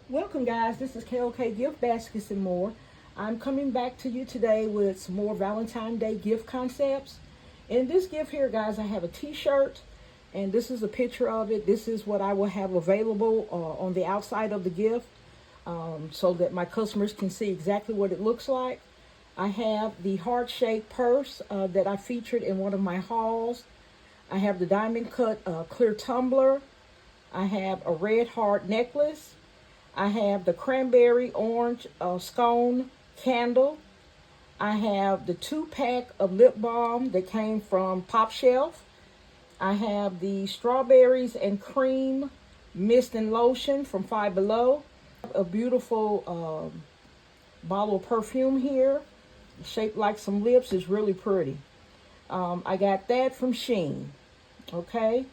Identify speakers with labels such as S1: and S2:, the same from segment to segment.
S1: Welcome guys, this is KOK Gift Baskets and More. I'm coming back to you today with some more Valentine's Day gift concepts. In this gift here guys, I have a t-shirt and this is a picture of it. This is what I will have available on the outside of the gift so that my customers can see exactly what it looks like. I have the heart-shaped purse that I featured in one of my hauls. I have the diamond cut clear tumbler. I have a red heart necklace. I have the cranberry orange scone candle. I have the 2-pack of lip balm that came from Pop Shelf. I have the strawberries and cream mist and lotion from Five Below. A beautiful bottle of perfume here, shaped like some lips. Is really pretty. I got that from Shein. Okay.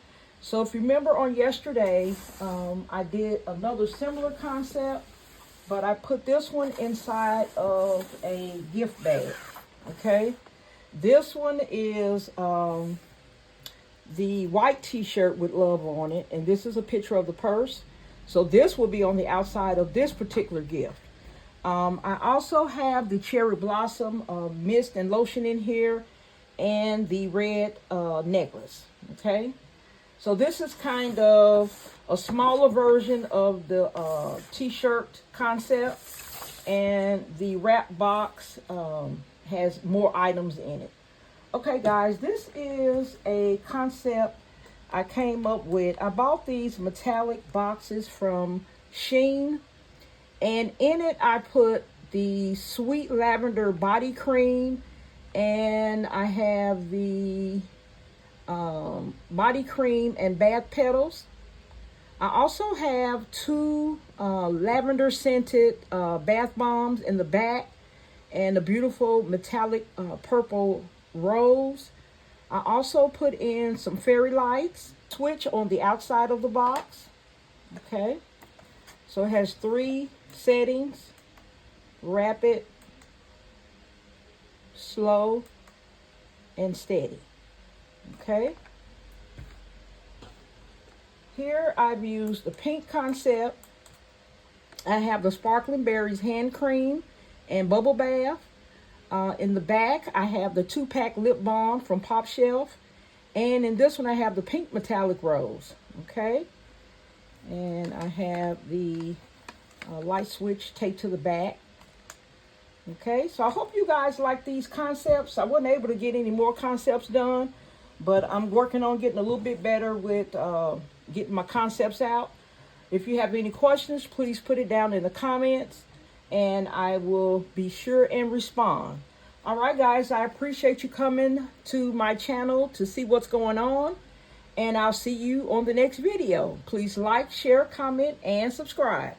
S1: So if you remember on yesterday, I did another similar concept, but I put this one inside of a gift bag, okay? This one is the white t-shirt with love on it, and this is a picture of the purse. So this will be on the outside of this particular gift. I also have the cherry blossom mist and lotion in here, and the red necklace, okay? So this is kind of a smaller version of the t-shirt concept, and the wrap box has more items in it. Okay guys, this is a concept I came up with. I bought these metallic boxes from Shein, and in it I put the sweet lavender body cream, and I have the body cream and bath petals. I also have 2 lavender scented bath bombs in the back, and a beautiful metallic purple rose. I also put in some fairy lights switch on the outside of the box. Okay, so it has 3 settings: rapid, slow, and steady. Okay, here I've used the pink concept. I have the sparkling berries hand cream and bubble bath. In the back I have the 2-pack lip balm from Pop Shelf, and in this one I have the pink metallic rose. Okay, and I have the light switch taped to the back. Okay, so I hope you guys like these concepts. I wasn't able to get any more concepts done, but I'm working on getting a little bit better with getting my concepts out. If you have any questions, please put it down in the comments, and I will be sure and respond. All right, guys, I appreciate you coming to my channel to see what's going on, and I'll see you on the next video. Please like, share, comment, and subscribe.